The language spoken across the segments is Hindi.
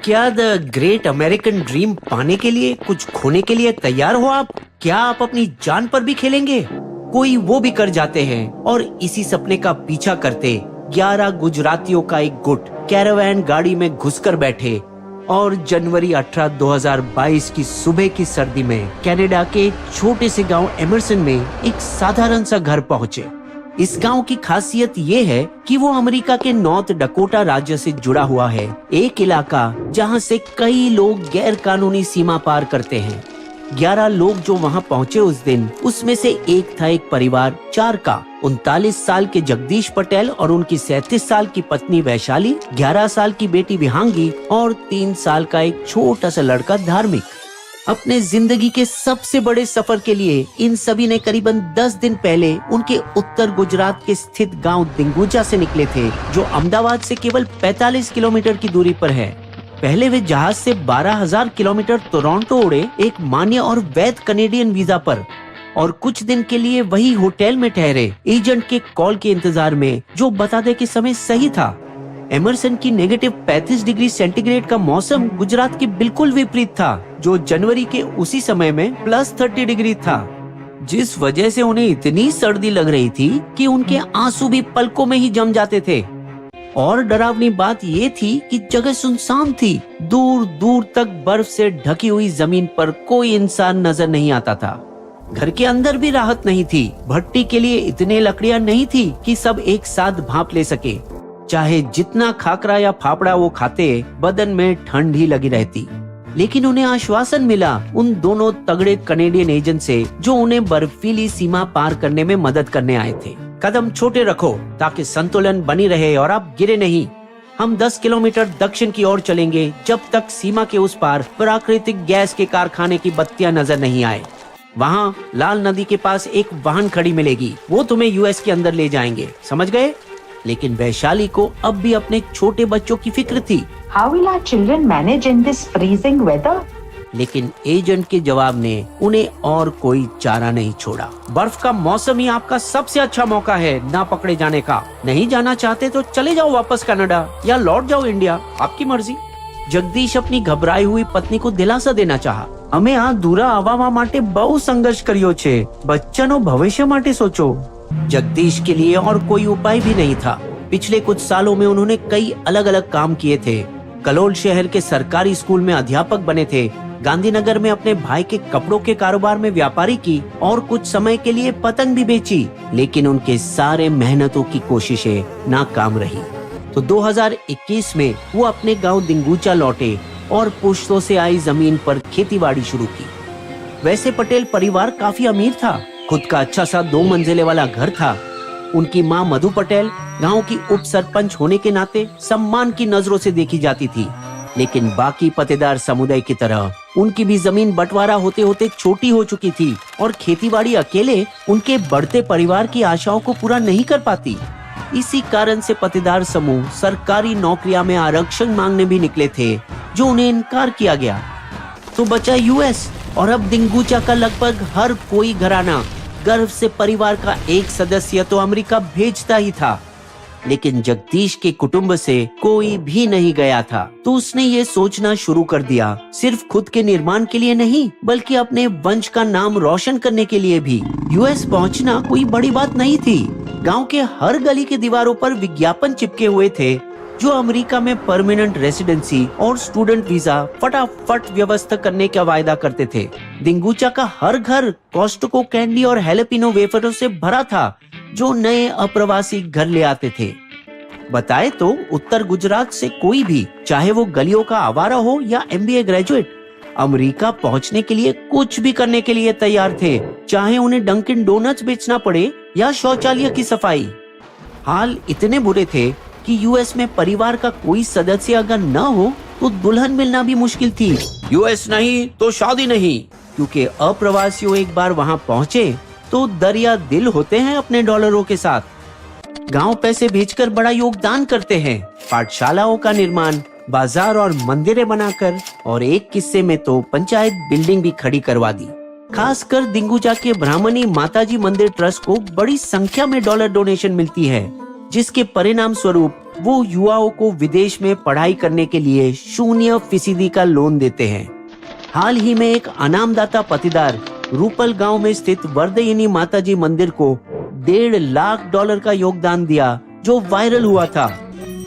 क्या द ग्रेट अमेरिकन ड्रीम पाने के लिए कुछ खोने के लिए तैयार हो आप? क्या आप अपनी जान पर भी खेलेंगे? कोई वो भी कर जाते हैं और इसी सपने का पीछा करते 11 गुजरातियों का एक गुट कैरावैन गाड़ी में घुसकर बैठे और जनवरी 18, 2022 की सुबह की सर्दी में कनाडा के छोटे से गांव एमरसन में एक साधारण सा घर पहुंचे। इस गांव की खासियत ये है कि वो अमेरिका के नॉर्थ डकोटा राज्य से जुड़ा हुआ है, एक इलाका जहां से कई लोग गैर कानूनी सीमा पार करते हैं। 11 लोग जो वहां पहुंचे उस दिन, उसमें से एक था एक परिवार 4 का। 39 साल के जगदीश पटेल और उनकी 37 साल की पत्नी वैशाली, 11 साल की बेटी विहांगी और 3 साल का एक छोटा सा लड़का धार्मिक। अपने जिंदगी के सबसे बड़े सफर के लिए इन सभी ने करीबन 10 दिन पहले उनके उत्तर गुजरात के स्थित गांव दिंगुचा से निकले थे, जो अहमदाबाद से केवल 45 किलोमीटर की दूरी पर है। पहले वे जहाज से 12,000 किलोमीटर टोरंटो उड़े, एक मान्य और वैध कनेडियन वीजा पर, और कुछ दिन के लिए वही होटल में ठहरे, एजेंट के कॉल के इंतजार में, जो बता दे कि समय सही था। एमरसन की नेगेटिव 35 डिग्री सेंटीग्रेड का मौसम गुजरात के बिल्कुल विपरीत था, जो जनवरी के उसी समय में +30 डिग्री था, जिस वजह से उन्हें इतनी सर्दी लग रही थी कि उनके आंसू भी पलकों में ही जम जाते थे। और डरावनी बात ये थी कि जगह सुनसान थी, दूर दूर तक बर्फ से ढकी हुई जमीन पर कोई इंसान नजर नहीं आता था। घर के अंदर भी राहत नहीं थी, भट्टी के लिए इतने लकड़ियां नहीं थी कि सब एक साथ भाप ले सके। चाहे जितना खाकरा या फाफड़ा वो खाते, बदन में ठंड ही लगी रहती। लेकिन उन्हें आश्वासन मिला उन दोनों तगड़े कनेडियन एजेंट से, जो उन्हें बर्फीली सीमा पार करने में मदद करने आए थे। कदम छोटे रखो ताकि संतुलन बनी रहे और आप गिरे नहीं। हम 10 किलोमीटर दक्षिण की ओर चलेंगे, जब तक सीमा के उस पार प्राकृतिक गैस के कारखाने की बत्तियां नजर नहीं आए। वहाँ लाल नदी के पास एक वाहन खड़ी मिलेगी, वो तुम्हें यूएस के अंदर ले जाएंगे, समझ गए? लेकिन वैशाली को अब भी अपने छोटे बच्चों की फिक्र थी। How will our children manage in this freezing weather? लेकिन एजेंट के जवाब ने उन्हें और कोई चारा नहीं छोड़ा। बर्फ का मौसम ही आपका सबसे अच्छा मौका है ना पकड़े जाने का। नहीं जाना चाहते तो चले जाओ वापस कनाडा या लौट जाओ इंडिया, आपकी मर्जी। जगदीश अपनी घबराई हुई पत्नी को दिलासा देना चाहा। અમે આ દૂરા આવવા માટે બહુ સંઘર્ષ કર્યો છે, બચ્ચાનો ભવિષ્ય માટે सोचो। जगदीश के लिए और कोई उपाय भी नहीं था। पिछले कुछ सालों में उन्होंने कई अलग अलग काम किए थे। कलोल शहर के सरकारी स्कूल में अध्यापक बने थे, गांधीनगर में अपने भाई के कपड़ों के कारोबार में व्यापारी की और कुछ समय के लिए पतंग भी बेची। लेकिन उनके सारे मेहनतों की कोशिशें नाकाम रही। तो 2021 में वो अपने गांव दिंगुचा लौटे और पुश्तों से आई जमीन पर खेतीबाड़ी शुरू की। वैसे पटेल परिवार काफी अमीर था, खुद का अच्छा सा 2 मंजिले वाला घर था। उनकी माँ मधु पटेल गांव की उप सरपंच होने के नाते सम्मान की नजरों से देखी जाती थी। लेकिन बाकी पतेदार समुदाय की तरह उनकी भी जमीन बंटवारा होते होते छोटी हो चुकी थी और खेतीबाड़ी अकेले उनके बढ़ते परिवार की आशाओं को पूरा नहीं कर पाती। इसी कारण से पतेदार समूह सरकारी नौकरियां में आरक्षण मांगने भी निकले थे, जो उन्हें इनकार किया गया। तो बचा यूएस, और अब दिंगुचा का लगभग हर कोई घराना गर्व से परिवार का एक सदस्य तो अमेरिका भेजता ही था। लेकिन जगदीश के कुटुंब से कोई भी नहीं गया था। तो उसने ये सोचना शुरू कर दिया, सिर्फ खुद के निर्माण के लिए नहीं, बल्कि अपने वंश का नाम रोशन करने के लिए भी। यूएस पहुंचना कोई बड़ी बात नहीं थी। गांव के हर गली के दीवारों पर विज्ञापन चिपके हुए थे, जो अमेरिका में परमानेंट रेसिडेंसी और स्टूडेंट वीजा फटाफट व्यवस्था करने का वायदा करते थे। दिंगुचा का हर घर कॉस्टको कैंडी और हैलोपिनो वेफरों से भरा था, जो नए अप्रवासी घर ले आते थे। बताए तो उत्तर गुजरात से कोई भी, चाहे वो गलियों का आवारा हो या एमबीए ग्रेजुएट, अमेरिका पहुंचने के लिए कुछ भी करने के लिए तैयार थे, चाहे उन्हें डंकिन डोनट्स बेचना पड़े या शौचालय की सफाई। हाल इतने बुरे थे कि यूएस में परिवार का कोई सदस्य अगर न हो तो दुल्हन मिलना भी मुश्किल थी। यूएस नहीं तो शादी नहीं, क्योंकि अप्रवासियों एक बार वहां पहुंचे तो दरिया दिल होते हैं अपने डॉलरों के साथ। गांव पैसे भेजकर बड़ा योगदान करते हैं, पाठशालाओं का निर्माण, बाजार और मंदिरें बनाकर, और एक किस्से में तो पंचायत बिल्डिंग भी खड़ी करवा दी। खासकर दिंगुचा के ब्राह्मणी माताजी मंदिर ट्रस्ट को बड़ी संख्या में डॉलर डोनेशन मिलती है, जिसके परिणाम स्वरूप वो युवाओं को विदेश में पढ़ाई करने के लिए 0% का लोन देते हैं। हाल ही में एक अनामदाता पतिदार रूपल गांव में स्थित वरदयिनी माताजी मंदिर को $1.5 लाख का योगदान दिया, जो वायरल हुआ था,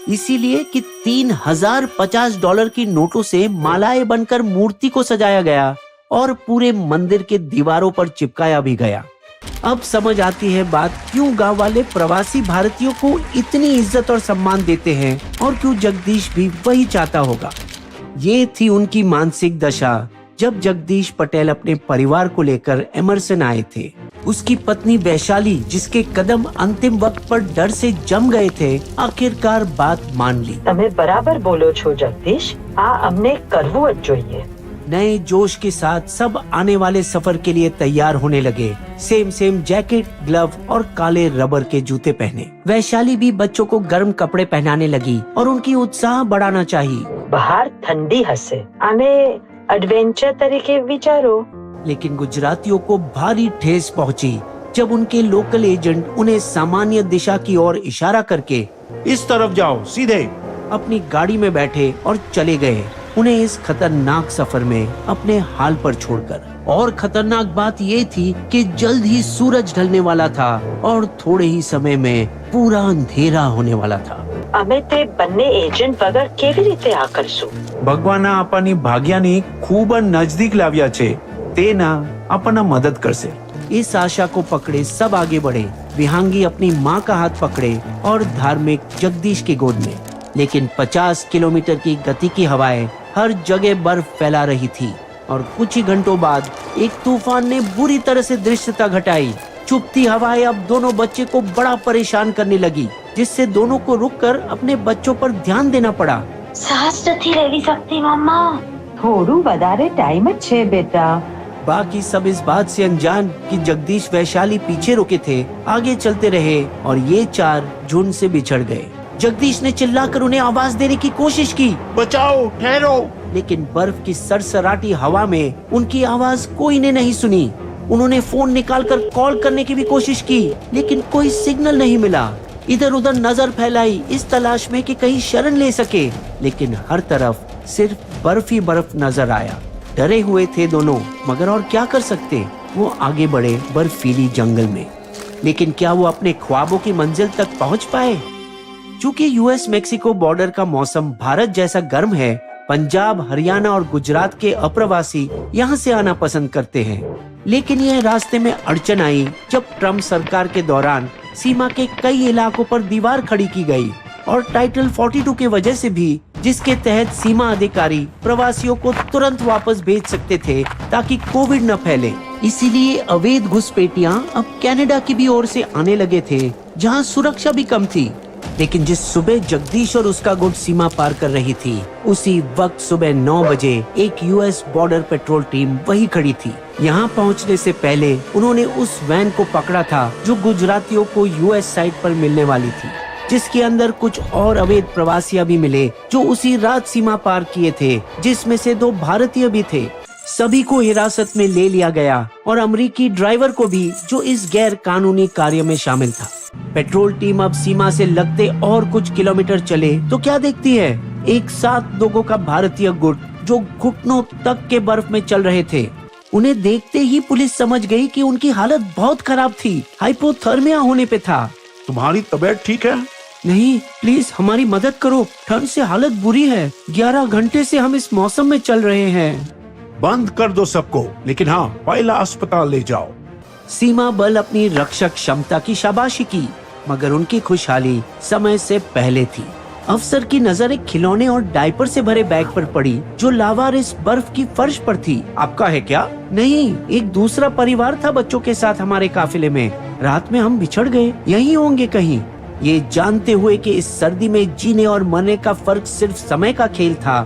इसीलिए कि $3050 की नोटों से मालाएं बनकर मूर्ति को सजाया गया और पूरे मंदिर के दीवारों पर चिपकाया भी गया। अब समझ आती है बात, क्यों गांव वाले प्रवासी भारतीयों को इतनी इज्जत और सम्मान देते हैं और क्यों जगदीश भी वही चाहता होगा। ये थी उनकी मानसिक दशा जब जगदीश पटेल अपने परिवार को लेकर एमरसन आए थे। उसकी पत्नी वैशाली, जिसके कदम अंतिम वक्त पर डर से जम गए थे, आखिरकार बात मान ली। તમે બરાબર બોલો છો જગદીશ, આ અમને કરવું જ જોઈએ। नए जोश के साथ सब आने वाले सफर के लिए तैयार होने लगे। सेम जैकेट, ग्लव और काले रबर के जूते पहने। वैशाली भी बच्चों को गर्म कपड़े पहनाने लगी और उनकी उत्साह बढ़ाना चाहिए। બહાર ઠંડી હશે અને એડવેન્ચર તરીકે વિચારો। लेकिन गुजरातियों को भारी ठेस पहुंची जब उनके लोकल एजेंट उन्हें सामान्य दिशा की ओर इशारा करके इस तरफ जाओ, सीधे। अपनी गाड़ी में बैठे और चले गए, उन्हें इस खतरनाक सफर में अपने हाल पर छोड़कर। और खतरनाक बात ये थी कि जल्द ही सूरज ढलने वाला था और थोड़े ही समय में पूरा अंधेरा होने वाला था। અમે તે બંને એજન્ટ વગર કેવી રીતે આ કરશું? ભગવાનના આપણી ભાગ્યાની ખૂબ નજદીક લાવ્યા છે, તેના આપણને મદદ કરશે। इस आशा को पकड़े सब आगे बढ़े। विहांगी अपनी माँ का हाथ पकड़े और धार्मिक जगदीश की गोद में। लेकिन 50 किलोमीटर की गति की हवाएं हर जगह बर्फ फैला रही थी और कुछ ही घंटों बाद एक तूफान ने बुरी तरह से दृश्यता घटाई। चुपती हवाएं अब दोनों बच्चे को बड़ा परेशान करने लगी, जिससे दोनों को रुककर अपने बच्चों पर ध्यान देना पड़ा। સાહસ નથી લેવી શકતી મમ્મા। થોડું વધારે ટાઈમ જ છે બેટા। बाकी सब इस बात से अनजान कि जगदीश वैशाली पीछे रुके थे, आगे चलते रहे और ये चार झुंड से बिछड़ गए। जगदीश ने चिल्लाकर उन्हें आवाज देने की कोशिश की, बचाओ, ठहरो। लेकिन बर्फ की सरसराटी हवा में उनकी आवाज कोई ने नहीं सुनी। उन्होंने फोन निकालकर कॉल करने की भी कोशिश की, लेकिन कोई सिग्नल नहीं मिला। इधर उधर नजर फैलाई इस तलाश में कि कहीं शरण ले सके, लेकिन हर तरफ सिर्फ बर्फ ही बर्फ नजर आया। डरे हुए थे दोनों, मगर और क्या कर सकते। वो आगे बढ़े बर्फीली जंगल में, लेकिन क्या वो अपने ख्वाबों की मंजिल तक पहुंच पाए? चूंकि यूएस मेक्सिको बॉर्डर का मौसम भारत जैसा गर्म है, पंजाब, हरियाणा और गुजरात के अप्रवासी यहाँ से आना पसंद करते हैं। लेकिन यह रास्ते में अड़चन आई जब ट्रम्प सरकार के दौरान सीमा के कई इलाकों पर दीवार खड़ी की गई और टाइटल 42 के वजह से भी, जिसके तहत सीमा अधिकारी प्रवासियों को तुरंत वापस भेज सकते थे ताकि कोविड न फैले। इसीलिए अवैध घुसपैठियां अब कनाडा की भी ओर से आने लगे थे, जहां सुरक्षा भी कम थी। लेकिन जिस सुबह जगदीश और उसका गुट सीमा पार कर रही थी, उसी वक्त सुबह 9 बजे एक यूएस बॉर्डर पेट्रोल टीम वही खड़ी थी। यहाँ पहुँचने से पहले उन्होंने उस वैन को पकड़ा था जो गुजरातियों को यूएस साइड पर मिलने वाली थी, जिसके अंदर कुछ और अवैध प्रवासी भी मिले जो उसी रात सीमा पार किए थे, जिसमें से 2 भारतीय भी थे। सभी को हिरासत में ले लिया गया और अमेरिकी ड्राइवर को भी, जो इस गैर कानूनी कार्य में शामिल था। पेट्रोल टीम अब सीमा से लगते और कुछ किलोमीटर चले तो क्या देखती है, एक 7 लोगों का भारतीय गुट जो घुटनों तक के बर्फ में चल रहे थे। उन्हें देखते ही पुलिस समझ गई कि उनकी हालत बहुत खराब थी, हाइपोथर्मिया होने पे था। तुम्हारी तबीयत ठीक है? नहीं, प्लीज हमारी मदद करो, ठंड से हालत बुरी है। 11 घंटे से हम इस मौसम में चल रहे हैं। बंद कर दो सबको, लेकिन हाँ, पहला अस्पताल ले जाओ। सीमा बल अपनी रक्षक क्षमता की शाबाशी की, मगर उनकी खुशहाली समय से पहले थी। अफसर की नजर एक खिलौने और डायपर से भरे बैग पर पड़ी जो लावारिस बर्फ की फर्श पर थी। आपका है क्या? नहीं, एक दूसरा परिवार था बच्चों के साथ हमारे काफिले में। रात में हम बिछड़ गए, यहीं होंगे कहीं। ये जानते हुए कि इस सर्दी में जीने और मरने का फर्क सिर्फ समय का खेल था,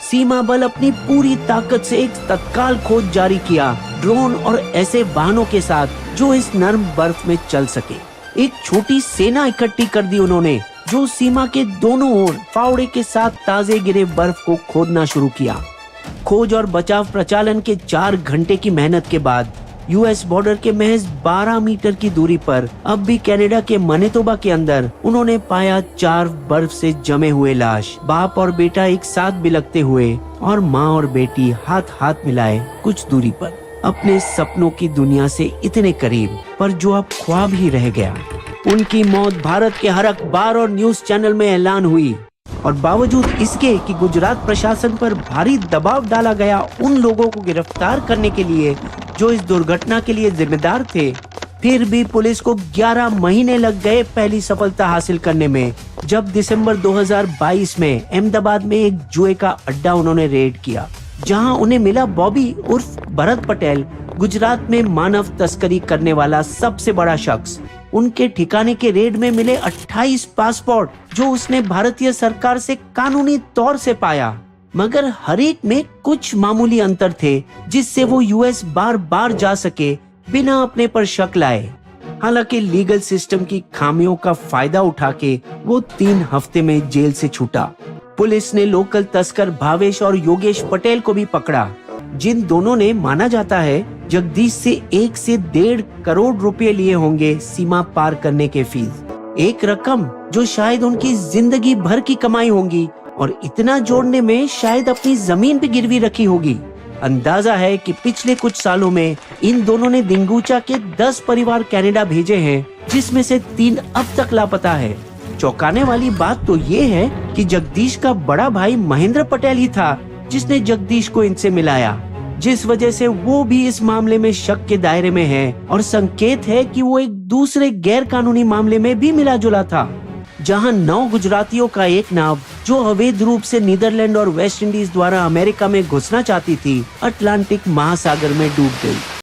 सीमा बल अपनी पूरी ताकत से एक तत्काल खोज जारी किया, ड्रोन और ऐसे वाहनों के साथ जो इस नर्म बर्फ में चल सके। एक छोटी सेना इकट्ठी कर दी उन्होंने, जो सीमा के दोनों ओर फावड़े के साथ ताजे गिरे बर्फ को खोदना शुरू किया। खोज और बचाव प्रचालन के 4 घंटे की मेहनत के बाद यूएस बॉर्डर के महज 12 मीटर की दूरी पर अब भी कनाडा के मैनिटोबा के अंदर उन्होंने पाया 4 बर्फ से जमे हुए लाश, बाप और बेटा एक साथ बिलखते हुए और माँ और बेटी हाथ हाथ मिलाए कुछ दूरी पर, अपने सपनों की दुनिया से इतने करीब, पर जो अब ख्वाब ही रह गया। उनकी मौत भारत के हर अखबार और न्यूज चैनल में ऐलान हुई और बावजूद इसके कि गुजरात प्रशासन पर भारी दबाव डाला गया उन लोगों को गिरफ्तार करने के लिए जो इस दुर्घटना के लिए जिम्मेदार थे, फिर भी पुलिस को 11 महीने लग गए पहली सफलता हासिल करने में, जब दिसंबर 2022 में अहमदाबाद में एक जुए का अड्डा उन्होंने रेड किया, जहां उन्हें मिला बॉबी उर्फ भरत पटेल, गुजरात में मानव तस्करी करने वाला सबसे बड़ा शख्स। उनके ठिकाने के रेड में मिले 28 पासपोर्ट जो उसने भारतीय सरकार से कानूनी तौर से पाया, मगर हर एक में कुछ मामूली अंतर थे जिससे वो यूएस बार बार जा सके बिना अपने पर शक लाए। हालांकि लीगल सिस्टम की खामियों का फायदा उठा के वो 3 हफ्ते में जेल से छूटा। पुलिस ने लोकल तस्कर भावेश और योगेश पटेल को भी पकड़ा, जिन दोनों ने माना जाता है जगदीश से 1 से 1.5 करोड़ रुपए लिए होंगे सीमा पार करने के फीस, एक रकम जो शायद उनकी जिंदगी भर की कमाई होगी और इतना जोड़ने में शायद अपनी जमीन भी गिरवी रखी होगी। अंदाजा है कि पिछले कुछ सालों में इन दोनों ने दिंगूचा के 10 परिवार कनाडा भेजे हैं, जिसमें से 3 अब तक लापता है। चौंकाने वाली बात तो ये है कि जगदीश का बड़ा भाई महेंद्र पटेल ही था जिसने जगदीश को इनसे मिलाया, जिस वजह से वो भी इस मामले में शक के दायरे में है और संकेत है कि वो एक दूसरे गैर कानूनी मामले में भी मिला जुला था, जहां 9 गुजरातियों का एक नाव जो अवैध रूप से नीदरलैंड और वेस्ट इंडीज द्वारा अमेरिका में घुसना चाहती थी, अटलांटिक महासागर में डूब गई।